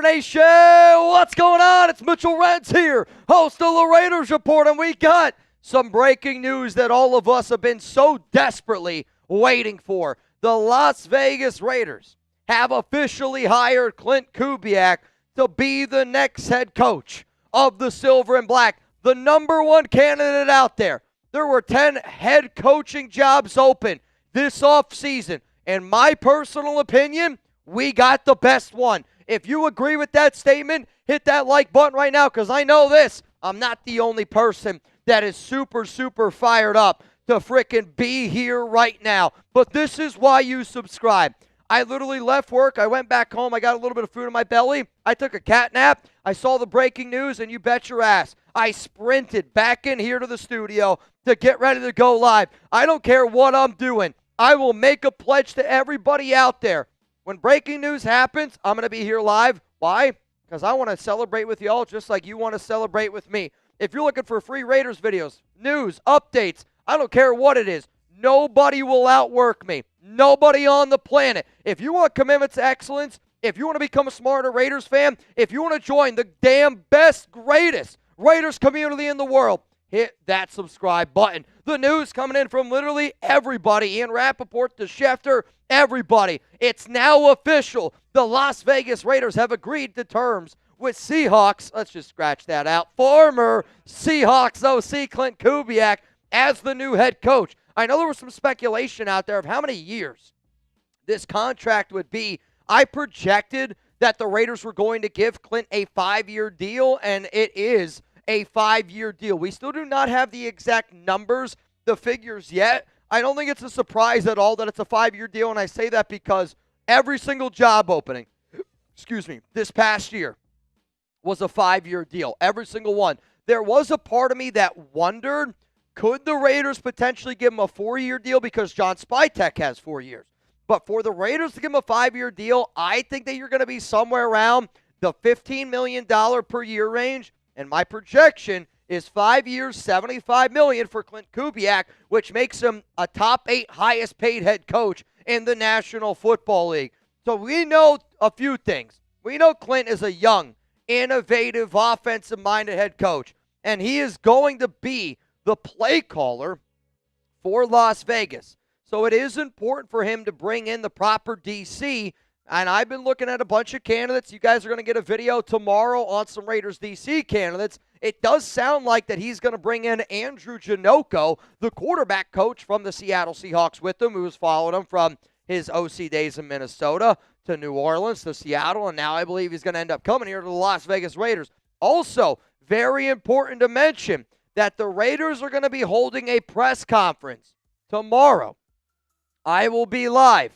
Raider Nation, what's going on? It's Mitchell Rents here, host of the Raiders Report, and we got some breaking news that all of us have been so desperately waiting for. The Las Vegas Raiders have officially hired Klint Kubiak to be the next head coach of the Silver and Black, the number one candidate out there. There were 10 head coaching jobs open this offseason. In my personal opinion, we got the best one. If you agree with that statement, hit that like button right now, because I know this. I'm not the only person that is super fired up to frickin' be here right now. But this is why you subscribe. I literally left work. I went back home. I got a little bit of food in my belly. I took a cat nap. I saw the breaking news, and you bet your ass, I sprinted back in here to the studio to get ready to go live. I don't care what I'm doing. I will make a pledge to everybody out there. When breaking news happens, I'm going to be here live. Why? Because I want to celebrate with y'all just like you want to celebrate with me. If you're looking for free Raiders videos, news, updates, I don't care what it is. Nobody will outwork me. Nobody on the planet. If you want commitment to excellence, if you want to become a smarter Raiders fan, if you want to join the damn best, greatest Raiders community in the world, hit that subscribe button. The news coming in from literally everybody. Ian Rappaport to Schefter, everybody. It's now official. The Las Vegas Raiders have agreed to terms with Seahawks. Let's just scratch that out. Former Seahawks OC Klint Kubiak as the new head coach. I know there was some speculation out there of how many years this contract would be. I projected that the Raiders were going to give Klint a 5-year deal, and it is a 5-year deal. We still do not have the exact numbers, the figures yet. I don't think it's a surprise at all that it's a 5-year deal, and I say that because every single job opening, this past year was a 5-year deal. Every single one. There was a part of me that wondered, could the Raiders potentially give him a 4-year deal because John Spytek has 4 years? But for the Raiders to give him a 5-year deal, I think that you're going to be somewhere around the $15 million per year range. And my projection is 5 years, $75 million for Klint Kubiak, which makes him a top 8 highest paid head coach in the National Football League. So we know a few things. We know Klint is a young, innovative, offensive-minded head coach. And he is going to be the play caller for Las Vegas. So it is important for him to bring in the proper DC. And I've been looking at a bunch of candidates. You guys are going to get a video tomorrow on some Raiders DC candidates. It does sound like that he's going to bring in Andrew Janocko, the quarterback coach from the Seattle Seahawks with him, who's followed him from his OC days in Minnesota to New Orleans to Seattle. And now I believe he's going to end up coming here to the Las Vegas Raiders. Also, very important to mention that the Raiders are going to be holding a press conference tomorrow. I will be live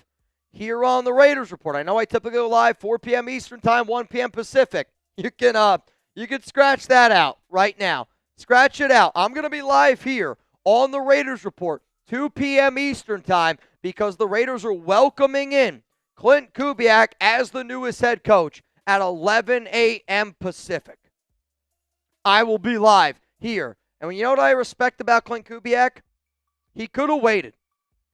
here on the Raiders Report. I know I typically go live 4 p.m. Eastern Time, 1 p.m. Pacific. You can scratch that out right now. Scratch it out. I'm going to be live here on the Raiders Report, 2 p.m. Eastern Time, because the Raiders are welcoming in Klint Kubiak as the newest head coach at 11 a.m. Pacific. I will be live here. And you know what I respect about Klint Kubiak? He could have waited.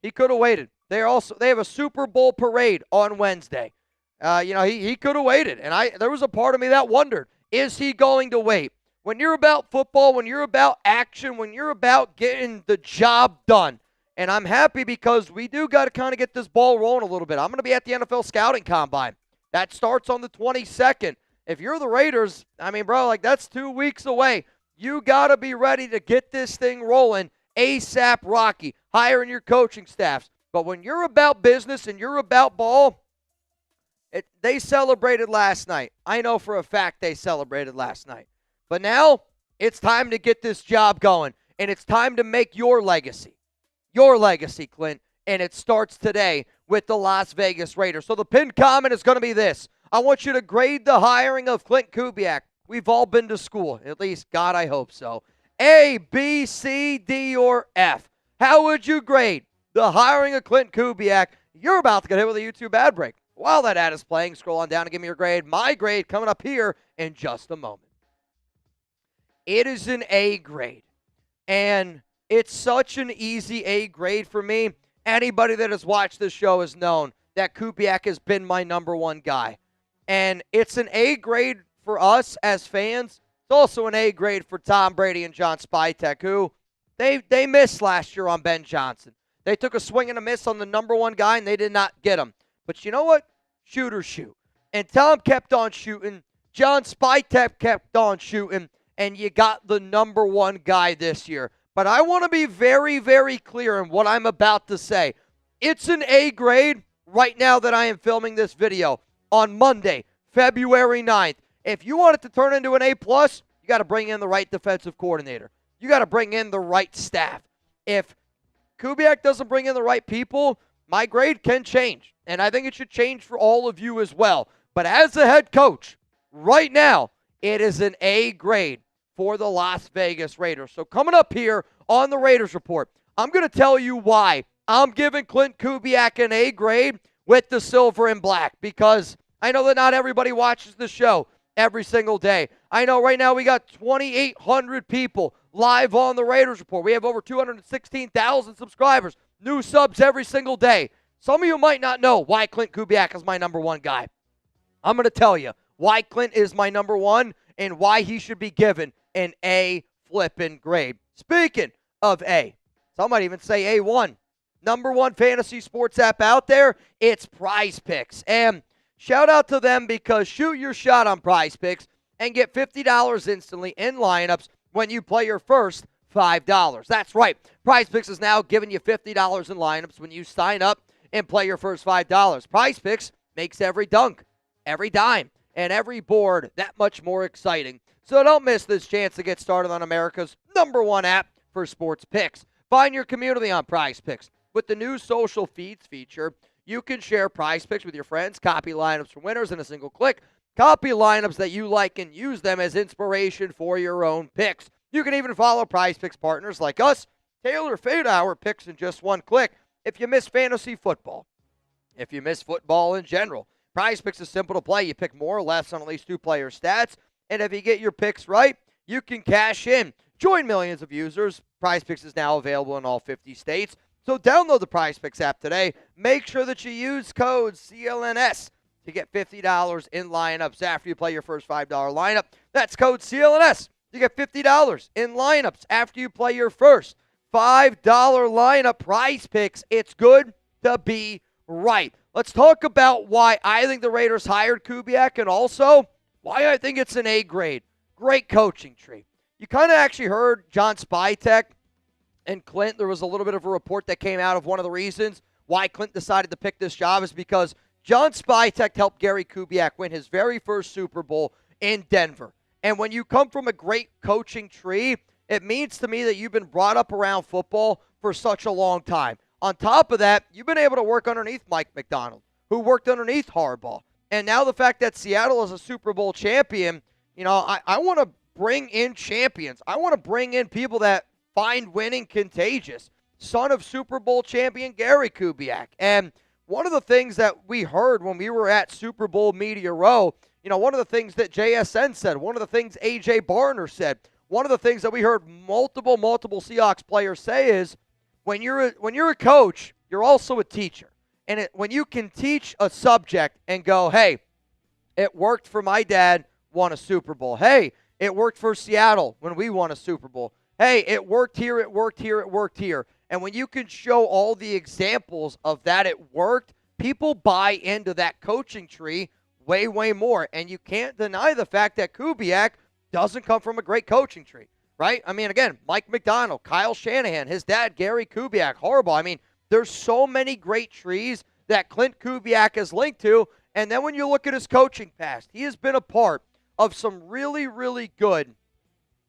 He could have waited. They have a Super Bowl parade on Wednesday. He could have waited. And there was a part of me that wondered, is he going to wait? When you're about football, when you're about action, when you're about getting the job done. And I'm happy because we do got to kind of get this ball rolling a little bit. I'm going to be at the NFL Scouting Combine. That starts on the 22nd. If you're the Raiders, that's 2 weeks away. You got to be ready to get this thing rolling ASAP Rocky, hiring your coaching staffs. But when you're about business and you're about ball, they celebrated last night. I know for a fact they celebrated last night. But now it's time to get this job going, and it's time to make your legacy. Your legacy, Clint, and it starts today with the Las Vegas Raiders. So the pinned comment is going to be this. I want you to grade the hiring of Klint Kubiak. We've all been to school. At least, God, I hope so. A, B, C, D, or F. How would you grade the hiring of Klint Kubiak? You're about to get hit with a YouTube ad break. While that ad is playing, scroll on down and give me your grade. My grade coming up here in just a moment. It is an A grade. And it's such an easy A grade for me. Anybody that has watched this show has known that Kubiak has been my number one guy. And it's an A grade for us as fans. It's also an A grade for Tom Brady and John Spytek, who they missed last year on Ben Johnson. They took a swing and a miss on the number one guy, and they did not get him. But you know what? Shoot or shoot. And Tom kept on shooting. John Spytek kept on shooting. And you got the number one guy this year. But I want to be very, very clear in what I'm about to say. It's an A grade right now that I am filming this video on Monday, February 9th. If you want it to turn into an A+, you got to bring in the right defensive coordinator. You got to bring in the right staff. If Kubiak doesn't bring in the right people, my grade can change. And I think it should change for all of you as well. But as a head coach, right now, it is an A grade for the Las Vegas Raiders. So coming up here on the Raiders Report, I'm going to tell you why I'm giving Klint Kubiak an A grade with the silver and black, because I know that not everybody watches the show every single day. I know right now we got 2,800 people live on the Raiders Report. We have over 216,000 subscribers, new subs every single day. Some of you might not know why Klint Kubiak is my number one guy. I'm going to tell you why Clint is my number one and why he should be given an A flippin' grade. Speaking of A, some might even say A1. Number one fantasy sports app out there, it's PrizePicks. And shout out to them, because shoot your shot on PrizePicks and get $50 instantly in lineups when you play your first $5. That's right. PrizePicks is now giving you $50 in lineups when you sign up and play your first $5. PrizePicks makes every dunk, every dime, and every board that much more exciting. So don't miss this chance to get started on America's number one app for sports picks. Find your community on PrizePicks. With the new social feeds feature, you can share PrizePicks with your friends, copy lineups for winners in a single click, copy lineups that you like, and use them as inspiration for your own picks. You can even follow PrizePicks partners like us, tailor fade our picks in just one click. If you miss fantasy football, if you miss football in general, PrizePicks is simple to play. You pick more or less on at least two player stats, and if you get your picks right, you can cash in. Join millions of users. PrizePicks is now available in all 50 states. So download the PrizePicks app today. Make sure that you use code CLNS to get $50 in lineups after you play your first $5 lineup. That's code CLNS. You get $50 in lineups after you play your first $5 lineup. PrizePicks, it's good to be right. Let's talk about why I think the Raiders hired Kubiak, and also why I think it's an A grade. Great coaching tree. You kind of actually heard John Spytek and Clint. There was a little bit of a report that came out of one of the reasons why Clint decided to pick this job is because John Spytek helped Gary Kubiak win his very first Super Bowl in Denver. And when you come from a great coaching tree, it means to me that you've been brought up around football for such a long time. On top of that, you've been able to work underneath Mike McDonald, who worked underneath Harbaugh. And now the fact that Seattle is a Super Bowl champion, you know, I want to bring in champions. I want to bring in people that find winning contagious. Son of Super Bowl champion Gary Kubiak. And one of the things that we heard when we were at Super Bowl Media Row, you know, one of the things that JSN said, one of the things A.J. Barner said, one of the things that we heard multiple Seahawks players say is, when you're a coach, you're also a teacher. And when you can teach a subject and go, hey, it worked for my dad, won a Super Bowl. Hey, it worked for Seattle when we won a Super Bowl. Hey, it worked here, it worked here, it worked here. And when you can show all the examples of that it worked, people buy into that coaching tree way, way more. And you can't deny the fact that Kubiak doesn't come from a great coaching tree, right? I mean, again, Mike McDonald, Kyle Shanahan, his dad, Gary Kubiak, Harbaugh. I mean, there's so many great trees that Klint Kubiak is linked to. And then when you look at his coaching past, he has been a part of some really, really good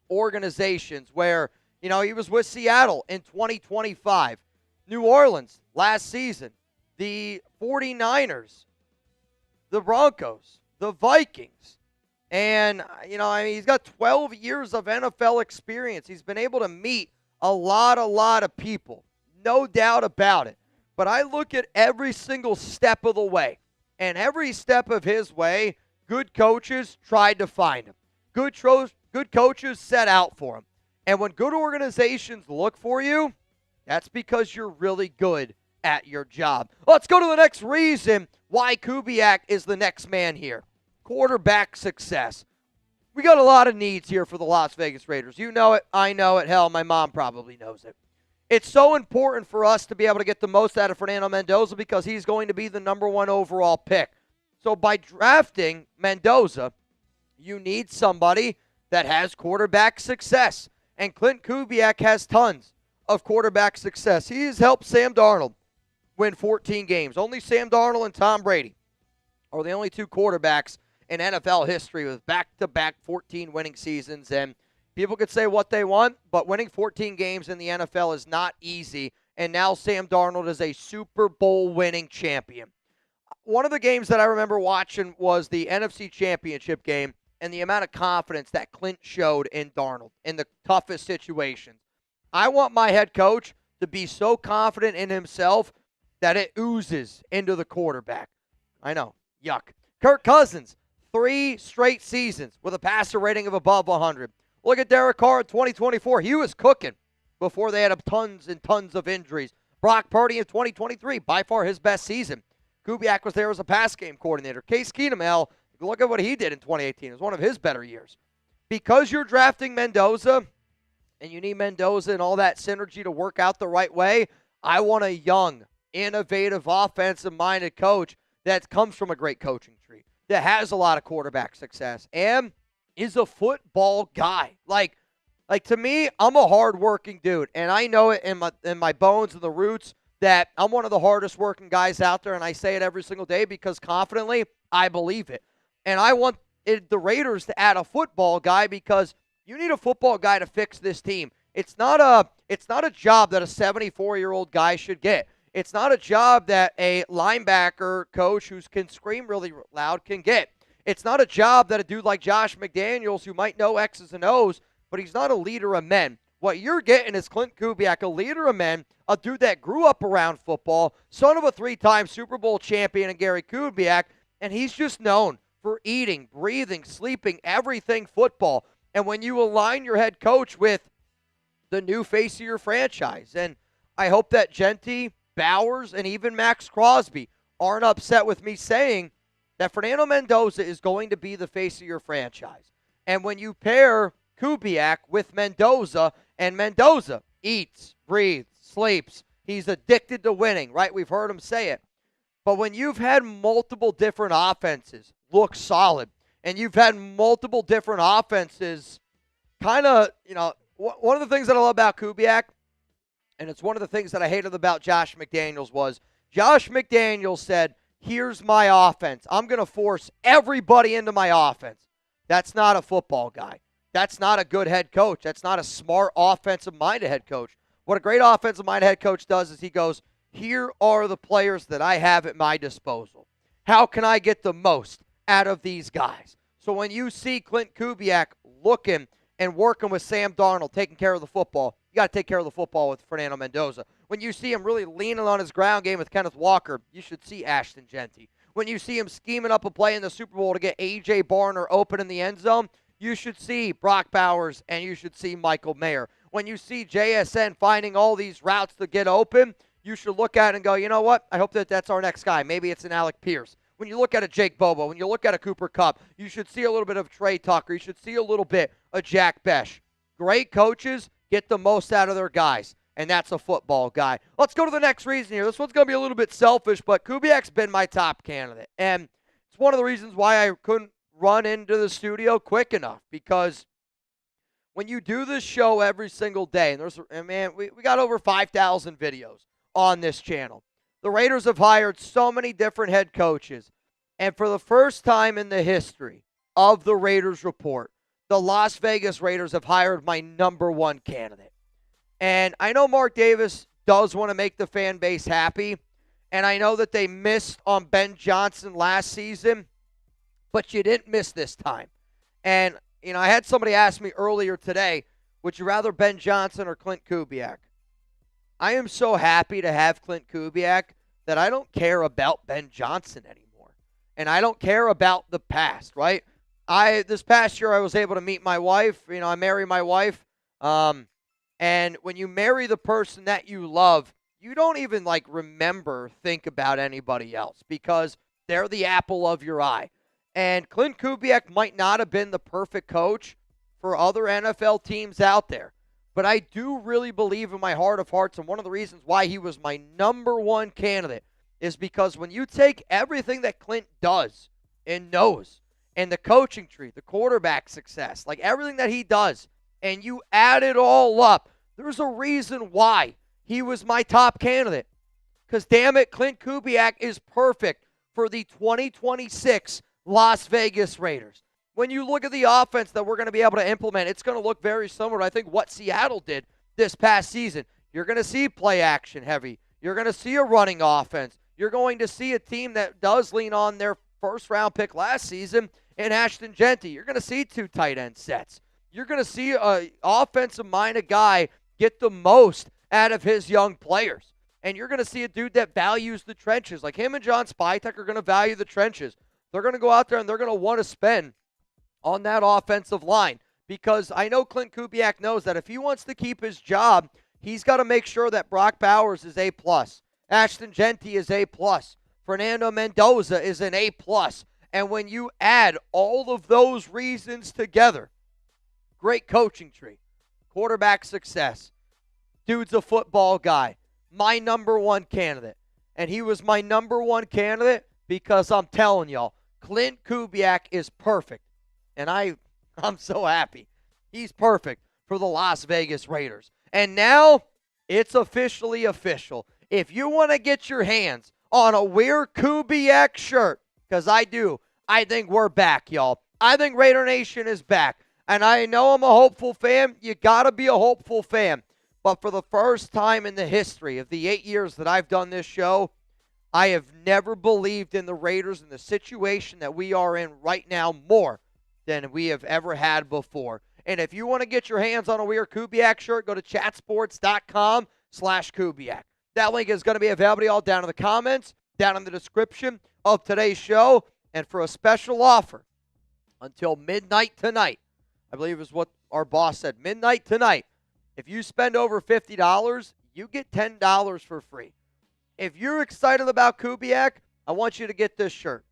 organizations where, you know, he was with Seattle in 2025, New Orleans last season, the 49ers, the Broncos, the Vikings. And, you know, I mean, he's got 12 years of NFL experience. He's been able to meet a lot of people, no doubt about it. But I look at every single step of the way, and every step of his way, good coaches tried to find him. Good coaches set out for him. And when good organizations look for you, that's because you're really good at your job. Let's go to the next reason why Kubiak is the next man here. quarterback success. We got a lot of needs here for the Las Vegas Raiders. You know it. I know it. Hell, my mom probably knows it. It's so important for us to be able to get the most out of Fernando Mendoza because he's going to be the number 1 overall pick. So by drafting Mendoza, you need somebody that has quarterback success. And Klint Kubiak has tons of quarterback success. He has helped Sam Darnold win 14 games. Only Sam Darnold and Tom Brady are the only 2 quarterbacks in NFL history with back-to-back 14 winning seasons. And people could say what they want, but winning 14 games in the NFL is not easy. And now Sam Darnold is a Super Bowl winning champion. One of the games that I remember watching was the NFC Championship game and the amount of confidence that Clint showed in Darnold in the toughest situations. I want my head coach to be so confident in himself that it oozes into the quarterback. I know, yuck. Kirk Cousins, 3 straight seasons with a passer rating of above 100. Look at Derek Carr in 2024. He was cooking before they had tons and tons of injuries. Brock Purdy in 2023, by far his best season. Kubiak was there as a pass game coordinator. Case Keenum, look at what he did in 2018. It was one of his better years. Because you're drafting Mendoza, and you need Mendoza and all that synergy to work out the right way, I want a young, innovative, offensive-minded coach that comes from a great coaching tree, that has a lot of quarterback success, and is a football guy. Like to me, I'm a hard-working dude, and I know it in my bones and the roots that I'm one of the hardest working guys out there, and I say it every single day because confidently I believe it. And I want the Raiders to add a football guy because you need a football guy to fix this team. It's not a job that a 74-year-old guy should get. It's not a job that a linebacker coach who can scream really loud can get. It's not a job that a dude like Josh McDaniels, who might know X's and O's, but he's not a leader of men. What you're getting is Klint Kubiak, a leader of men, a dude that grew up around football, son of a 3-time Super Bowl champion in Gary Kubiak, and he's just known for eating, breathing, sleeping, everything football. And when you align your head coach with the new face of your franchise, and I hope that Genty, Bowers, and even Max Crosby aren't upset with me saying that Fernando Mendoza is going to be the face of your franchise. And when you pair Kubiak with Mendoza, and Mendoza eats, breathes, sleeps, he's addicted to winning, right? We've heard him say it. But when you've had multiple different offenses look solid, and you've had multiple different offenses kind of, one of the things that I love about Kubiak, and it's one of the things that I hated about Josh McDaniels, was Josh McDaniels said, here's my offense. I'm going to force everybody into my offense. That's not a football guy. That's not a good head coach. That's not a smart offensive-minded head coach. What a great offensive-minded head coach does is he goes, here are the players that I have at my disposal. How can I get the most out of these guys? So when you see Klint Kubiak looking and working with Sam Darnold, taking care of the football, you got to take care of the football with Fernando Mendoza. When you see him really leaning on his ground game with Kenneth Walker, you should see Ashton Genty. When you see him scheming up a play in the Super Bowl to get A.J. Barner open in the end zone, you should see Brock Bowers and you should see Michael Mayer. When you see JSN finding all these routes to get open, you should look at it and go, you know what? I hope that's our next guy. Maybe it's an Alec Pierce. When you look at a Jake Bobo, when you look at a Cooper Kupp, you should see a little bit of Trey Tucker. You should see a little bit of Jack Besh. Great coaches get the most out of their guys, and that's a football guy. Let's go to the next reason here. This one's going to be a little bit selfish, but Kubiak's been my top candidate. And it's one of the reasons why I couldn't run into the studio quick enough, because when you do this show every single day, and we got over 5,000 videos on this channel. The Raiders have hired so many different head coaches, and for the first time in the history of the Raiders Report, the Las Vegas Raiders have hired my number 1 candidate. And I know Mark Davis does want to make the fan base happy, and I know that they missed on Ben Johnson last season, but you didn't miss this time. And, I had somebody ask me earlier today, would you rather Ben Johnson or Klint Kubiak? I am so happy to have Klint Kubiak that I don't care about Ben Johnson anymore. And I don't care about the past, right? This past year I was able to meet my wife. I married my wife. And when you marry the person that you love, you don't even think about anybody else because they're the apple of your eye. And Klint Kubiak might not have been the perfect coach for other NFL teams out there. But I do really believe in my heart of hearts, and one of the reasons why he was my number one candidate is because when you take everything that Klint does and knows, and the coaching tree, the quarterback success, like everything that he does, and you add it all up, there's a reason why he was my top candidate. Because, damn it, Klint Kubiak is perfect for the 2026 Las Vegas Raiders. When you look at the offense that we're going to be able to implement, it's going to look very similar to, I think, what Seattle did this past season. You're going to see play action heavy. You're going to see a running offense. You're going to see a team that does lean on their first-round pick last season in Ashton Genty. You're going to see 2 tight end sets. You're going to see an offensive-minded guy get the most out of his young players. And you're going to see a dude that values the trenches. Like him and John Spytek are going to value the trenches. They're going to go out there and they're going to want to spend on that offensive line, because I know Klint Kubiak knows that if he wants to keep his job, he's got to make sure that Brock Bowers is A+, Ashton Genty is A+, Fernando Mendoza is an A+. And when you add all of those reasons together, great coaching tree, quarterback success, dude's a football guy, my number one candidate. And he was my number one candidate because I'm telling y'all, Klint Kubiak is perfect. And I'm so happy. He's perfect for the Las Vegas Raiders. And now it's officially official. If you want to get your hands on a We're Kubiak shirt, because I do, I think we're back, y'all. I think Raider Nation is back. And I know I'm a hopeful fan. You got to be a hopeful fan. But for the first time in the history of the 8 years that I've done this show, I have never believed in the Raiders and the situation that we are in right now more than we have ever had before. And if you want to get your hands on a We're Kubiak shirt, go to chatsports.com/Kubiak. That link is going to be available to y'all down in the comments, down in the description of today's show. And for a special offer until midnight tonight, I believe is what our boss said, midnight tonight, if you spend over $50, you get $10 for free. If you're excited about Kubiak, I want you to get this shirt.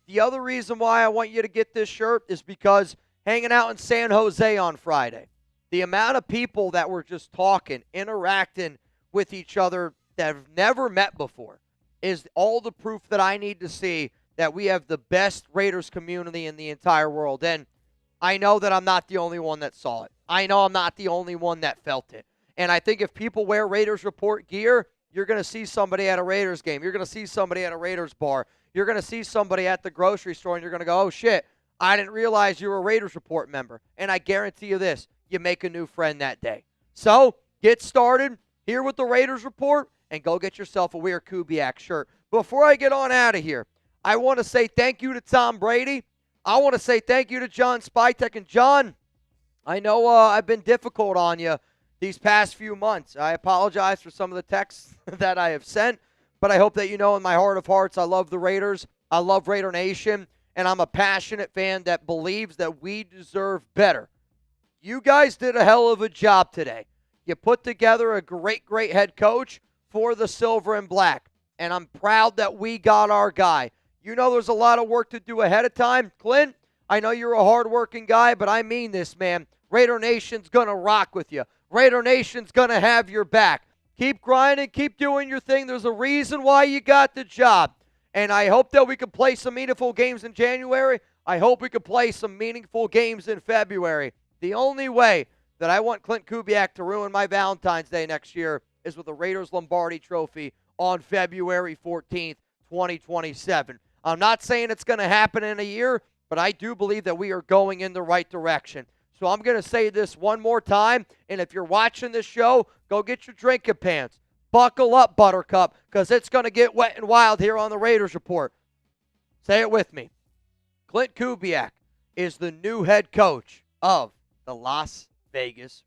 The other reason why I want you to get this shirt is because hanging out in San Jose on Friday, the amount of people that were just talking, interacting with each other that have never met before is all the proof that I need to see that we have the best Raiders community in the entire world. And I know that I'm not the only one that saw it. I know I'm not the only one that felt it. And I think if people wear Raiders Report gear, you're going to see somebody at a Raiders game. You're going to see somebody at a Raiders bar. You're going to see somebody at the grocery store, and you're going to go, oh, shit, I didn't realize you were a Raiders Report member. And I guarantee you this, you make a new friend that day. So get started here with the Raiders Report and go get yourself a We're Kubiak shirt. Before I get on out of here, I want to say thank you to Tom Brady. I want to say thank you to John Spytek. And John, I know I've been difficult on you these past few months. I apologize for some of the texts that I have sent, but I hope that you know in my heart of hearts I love the Raiders. I love Raider Nation, and I'm a passionate fan that believes that we deserve better. You guys did a hell of a job today. You put together a great, great head coach for the Silver and Black, and I'm proud that we got our guy. You know there's a lot of work to do ahead of time. Clint, I know you're a hard-working guy, but I mean this, man. Raider Nation's going to rock with you. Raider Nation's going to have your back. Keep grinding. Keep doing your thing. There's a reason why you got the job. And I hope that we can play some meaningful games in January. I hope we can play some meaningful games in February. The only way that I want Klint Kubiak to ruin my Valentine's Day next year is with the Raiders Lombardi Trophy on February 14th, 2027. I'm not saying it's going to happen in a year, but I do believe that we are going in the right direction. So I'm going to say this one more time, and if you're watching this show, go get your drinking pants. Buckle up, Buttercup, because it's going to get wet and wild here on the Raiders Report. Say it with me. Klint Kubiak is the new head coach of the Las Vegas